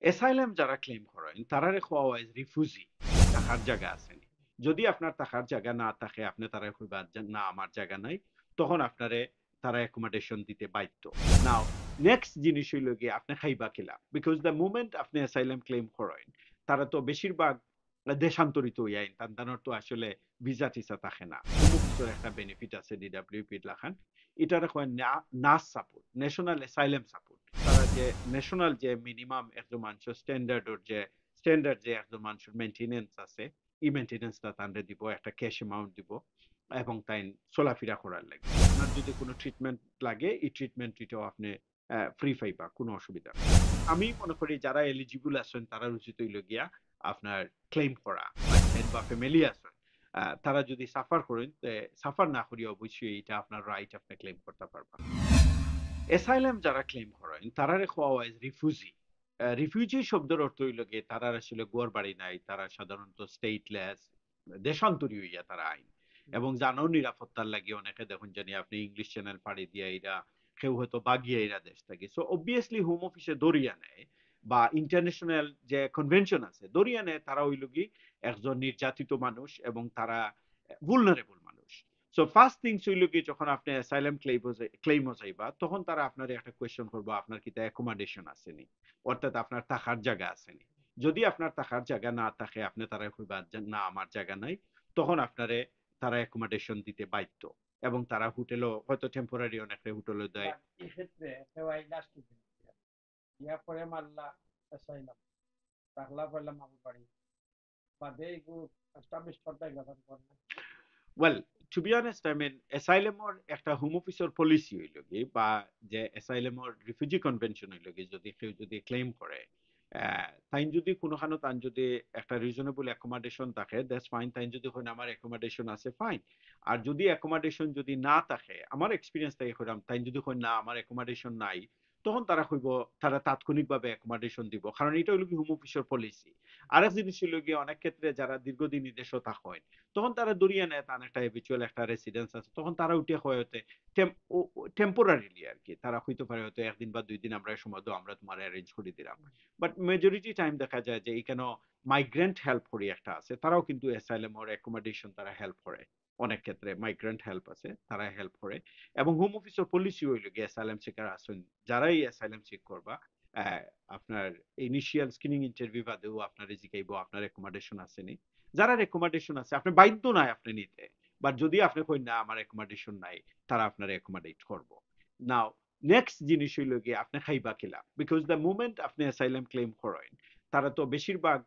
Asylum যারা claim করেন তারারে খোয়া হয় রিফিউজি থাকার জায়গা আছে নি। যদি আপনার থাকার জায়গা না থাকে আপনি তারা কইবা যে না আমার জায়গা নাই, তখন আপনারে তারা অ্যাকোমোডেশন দিতে বাধ্য। নাও নেক্সট জিনিস হইল গিয়ে আপনি খাইবা কিলা, বিকজ দ্য মোমেন্ট আপনি অ্যাসাইলাম ক্লেম করেন তারা তো বেশিরভাগ দেশান্তরিত হইয়া তাদের তো আসলে ভিসা টিসা থাকে না। কিছু একটা বেনিফিট আছে ডিডব্লিউপি লাখান, এটার কয় নাস সাপোর্ট, ন্যাশনাল অ্যাসাইলাম সাপোর্ট। তারা যে ন্যাশনাল যে মিনিমাম একজন মানুষের স্ট্যান্ডার্ড যে একজন মানুষের মেনটেনেন্স আছে, এই মেনটেনেন্সটা তান্ডে দিব, একটা ক্যাশ অ্যামাউন্ট দিব এবং তাই চলাফেরা করার লাগে। আপনার যদি কোনো ট্রিটমেন্ট লাগে এই ট্রিটমেন্টটাও আপনি ফ্রি পাইবা, কোনো অসুবিধা নেই। আমি মনে করি যারা এলিজিবল আছেন তারা উচিত হইল গিয়া আপনার ক্লেম করা, বা ফ্যামিলি আছেন তারা যদি সাফার করেন, সাফার না করি অবশ্যই এটা আপনার রাইট, আপনি ক্লেম করতে পারবেন। অ্যাসাইলাম যারা ক্লেম করেন তারারে খোয়া হয় রিফিউজি। রিফিউজি শব্দের অর্থ হইল গিয়ে তারা আসলে গোয়ার বাড়ি নাই, তারা সাধারণত স্টেটলেস, দেশান্তরী হইয়া তারা আইন। এবং জানাও নিরাপত্তার লাগে অনেকে দেখুন জানি আপনি ইংলিশ চ্যানেল পাড়ি দিয়া এরা কেউ হয়তো বাগিয়া এরা দেশ থাকে, সো অবভিয়াসলি হোম অফিসে দরিয়া নেয় বা ইন্টারন্যাশনাল যে কনভেনশন আছে দরিয়া নেয়, তারা হইল কি একজন নির্যাতিত মানুষ এবং তারা ভুলনারেবল মানুষ। সো ফার্স্ট থিংস হইল কি যখন আপনি অ্যাসাইলাম ক্লেইম চাইবা তখন তারা আপনার একটা কোয়েশ্চন করবো আপনার কি অ্যাকোমোডেশন আসেনি, অর্থাৎ আপনার থাকার জায়গা আসেনি। যদি আপনার থাকার জায়গা না থাকে আপনি তারা কইবা যে না আমার জায়গা নাই, তখন আপনারে তারা অ্যাকোমোডেশন দিতে বাধ্য এবং তারা হোটেলও হয়তো টেম্পোরারি অনেকটা হোটেলও দেয়। এক্ষেত্রে সেবাই লাস্ট ইয়া পরে মারলা চাইলাম টাকলা পড়লাম আমার বাড়ি বাদে এগুলো এস্টাবলিশ করতে গেলাম করে well, to be honest I mean অ্যাসাইলামর একটা হোম অফিসের পলিসি হইল কি, বা যে অ্যাসাইলামর রিফিউজি কনভেনশন হইল কি, যদি কেউ যদি ক্লেম করে তাই যদি কোনোখানো তান যদি একটা রিজনেবল অ্যাকোমোডেশন থাকে দ্যাটস ফাইন, তাই যদি হয় আমার অ্যাকোমোডেশন আছে ফাইন। আর যদি অ্যাকোমোডেশন যদি না থাকে, আমার এক্সপিরিয়েন্স থেকে কইরাম, তাই যদি হয় না আমার অ্যাকোমোডেশন নাই, তখন তারা কইব তারা তাৎক্ষণিকভাবে অ্যাকোমোডেশন দিব, কারণ এটা হইল কি হোম অফিসের পলিসি। আরেক জিনিস হইল গিয়ে অনেক ক্ষেত্রে যারা দীর্ঘদিন দেশে থাকেন তখন তারা দরিয়া নেয়, তার একটা হ্যাবিচুয়াল একটা রেসিডেন্স আছে, তখন তারা উঠে হয় হতে টেম্পোরারিলি আর কি, তারা হইতে পারে হয়তো একদিন বা 2 দিন আমরা সময় দাও আমরা তোমার অ্যারেঞ্জ করে দিলাম। বাট মেজরিটি টাইম দেখা যায় যে এখানে মাইগ্রেন্ট হেল্প করি একটা আছে, তারাও কিন্তু অ্যাসাইলাম ওর অ্যাকোমোডেশন তারা হেল্প করে। অনেক ক্ষেত্রে মাইগ্রেন্ট হেল্প আছে, তারা হেল্প করে। এবং হোম অফিসের পলিসি হইল গিয়ে অ্যাসাইলাম সিকার আসেন যারাই অ্যাসাইলাম সিক করবা, আহ, আপনার ইনিশিয়াল স্ক্রিনিং ইন্টারভিউ বাদেও আপনার জিকাইব আপনার অ্যাকোমোডেশন আসেনি। যারা রেকমেন্ডেশন আছে আপনি বাধ্য নাই আপনি নিতে, বাট যদি আপনি কই না আমার রেকমেন্ডেশন নাই, তারা আপনার রেকমেন্ডেট করব। নাও নেক্সট জিনিস হইল গিয়ে আপনি খাইবা কিলা, বিকজ দ্য মোমেন্ট আপনি অ্যাসাইলাম ক্লেম করেন তারা তো বেশিরভাগ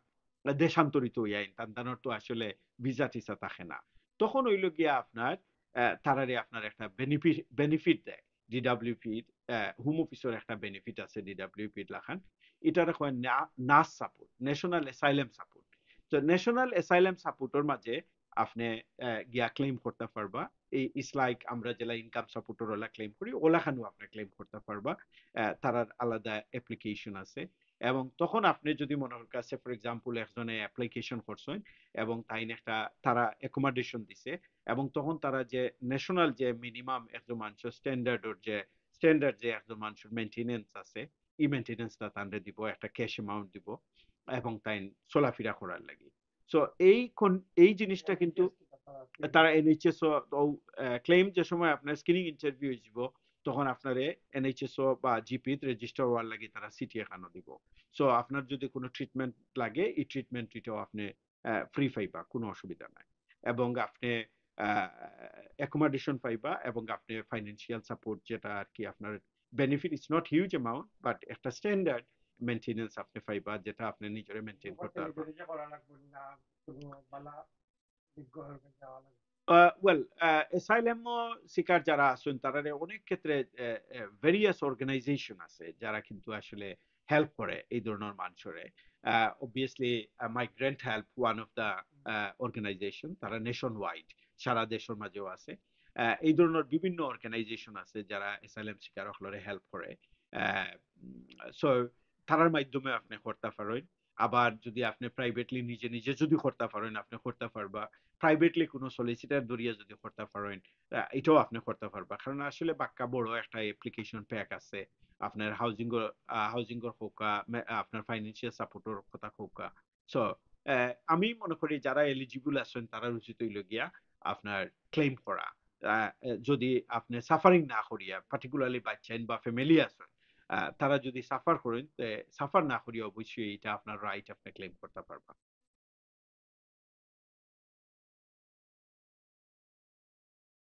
দেশান্তরিত হইয়াইন, তাদের তো আসলে ভিসা টিসা থাকে না। তখন হইল গিয়া আপনার তারারে আপনার একটা বেনিফিট দেয় ডিডব্লিউপি, হোম অফিসের একটা বেনিফিট আছে ডিডব্লিউপি লাখান, এটার কয় নাস সাপোর্ট, ন্যাশনাল অ্যাসাইলাম সাপোর্ট। তো ন্যাশনাল অ্যাসাইলাম সাপোর্টের মাঝে আপনি গিয়া ক্লেম করতে পারবা। এই ইস লাইক আমরা যেলা ইনকাম সাপোর্টের ওলা ক্লেম করি ওলাখানেও আপনি ক্লেম করতে পারবা। তারার আলাদা অ্যাপ্লিকেশন আছে। এবং তখন আপনি যদি মনে করেন কাছে ফর এক্সাম্পল একজনে অ্যাপ্লিকেশন করছেন এবং তাই একটা তারা অ্যাকোমোডেশন দিছে, এবং তখন তারা যে ন্যাশনাল যে মিনিমাম একজন মানুষের স্ট্যান্ডার্ড যে একজন মানুষের মেনটেনেন্স আছে, এই মেনটেনেন্সটা তাদের দিব, একটা ক্যাশ অ্যামাউন্ট দিব এবং তাই চলাফেরা করার লাগে। সো এই জিনিসটা কিন্তু তারা এনএইচএস ক্লেম যে সময় আপনার স্ক্রিনিং ইন্টারভিউ হইব তখন আপনার এনএইচএস বা জিপি রেজিস্টার হওয়ার লাগে তারা সিটি এখানো দিব। সো আপনার যদি কোনো ট্রিটমেন্ট লাগে এই ট্রিটমেন্টটাও আপনি ফ্রি পাইবা, কোনো অসুবিধা নাই। এবং আপনি অ্যাকোমোডেশন পাইবা এবং আপনি ফাইন্যান্সিয়াল সাপোর্ট যেটা আর কি আপনার benefit is not huge amount, but একটা স্ট্যান্ডার্ড মেনটেনেন্স আপনি পাইবা যেটা আপনি নিজেরে মেনটেন করতে পারবা। করা লাগবে না কোনো বালা বিজ্ঞ হয়ে যাওয়া লাগবে ওয়েল, অ্যাসাইলাম শিকার যারা আছেন তারা অনেক ক্ষেত্রে ভেরিয়াস অর্গানাইজেশন আছে যারা কিন্তু আসলে হেল্প করে এই ধরনের মানুষরে। Obviously migrant help one of the organization, তারা নেশন ওয়াইড সারা দেশের মাঝেও আছে। এই ধরনের বিভিন্ন অর্গানাইজেশন আছে যারা অ্যাসাইলাম শিকার হলরে হেল্প করে। সো তারার মাধ্যমে আপনি করতে পারেন। আবার যদি আপনি প্রাইভেটলি নিজে নিজে যদি করতে পারেন আপনি করতে পারবা। প্রাইভেটলি কোনো সলিসিটার ধরিয়া যদি করতে পারেন এটাও আপনি করতে পারবা। কারণ আসলে বাক্কা বড় একটা অ্যাপ্লিকেশন প্যাক আছে। আপনার হাউজিং এর হোকা, আপনার ফাইন্যান্সিয়াল সাপোর্টের কথা হোকা। সো আমি মনে করি যারা এলিজিবল আছেন তারা উচিত হইল গিয়া আপনার ক্লেম করা। যদি আপনি সাফারিং না করিয়া পার্টিকুলারলি বাচ্চাইন বা ফ্যামিলি আছেন তারা যদি সাফার করেন সাফার না করিয়া অবশ্যই এটা আপনার রাইট আপনি ক্লেম করতে পারবা।